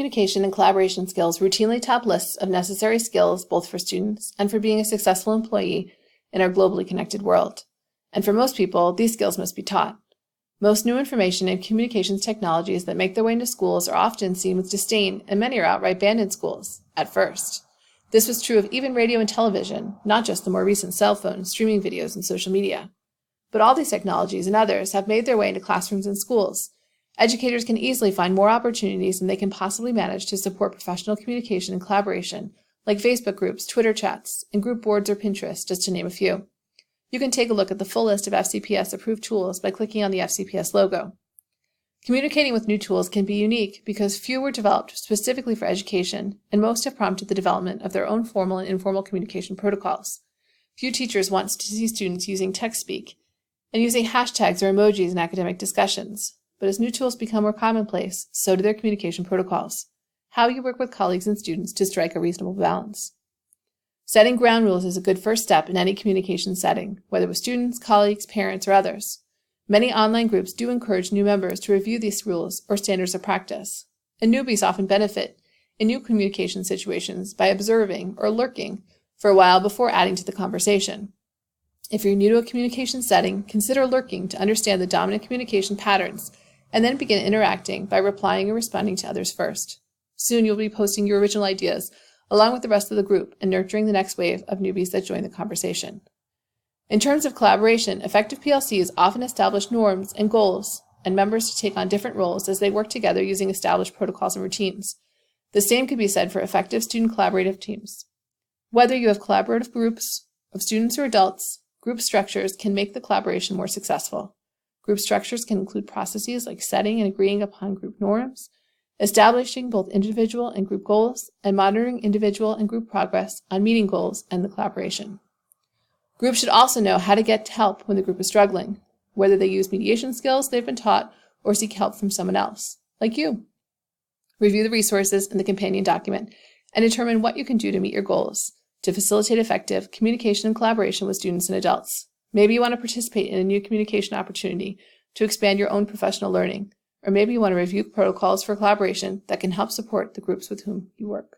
communication and collaboration skills routinely top lists of necessary skills both for students and for being a successful employee in our globally connected world. And for most people, these skills must be taught. Most new information and communications technologies that make their way into schools are often seen with disdain, and many are outright banned in schools, at first. This was true of even radio and television, not just the more recent cell phones, streaming videos, and social media. But all these technologies and others have made their way into classrooms and schools. Educators can easily find more opportunities than they can possibly manage to support professional communication and collaboration, like Facebook groups, Twitter chats, and group boards or Pinterest, just to name a few. You can take a look at the full list of FCPS-approved tools by clicking on the FCPS logo. Communicating with new tools can be unique because few were developed specifically for education, and most have prompted the development of their own formal and informal communication protocols. Few teachers want to see students using text speak and using hashtags or emojis in academic discussions. But as new tools become more commonplace, so do their communication protocols. How you work with colleagues and students to strike a reasonable balance. Setting ground rules is a good first step in any communication setting, whether with students, colleagues, parents, or others. Many online groups do encourage new members to review these rules or standards of practice, and newbies often benefit in new communication situations by observing or lurking for a while before adding to the conversation. If you're new to a communication setting, consider lurking to understand the dominant communication patterns, and then begin interacting by replying or responding to others first. Soon you'll be posting your original ideas along with the rest of the group and nurturing the next wave of newbies that join the conversation. In terms of collaboration, effective PLCs often establish norms and goals, and members to take on different roles as they work together using established protocols and routines. The same could be said for effective student collaborative teams. Whether you have collaborative groups of students or adults, group structures can make the collaboration more successful. Group structures can include processes like setting and agreeing upon group norms, establishing both individual and group goals, and monitoring individual and group progress on meeting goals and the collaboration. Groups should also know how to get help when the group is struggling, whether they use mediation skills they've been taught or seek help from someone else, like you. Review the resources in the companion document and determine what you can do to meet your goals to facilitate effective communication and collaboration with students and adults. Maybe you want to participate in a new communication opportunity to expand your own professional learning, or maybe you want to review protocols for collaboration that can help support the groups with whom you work.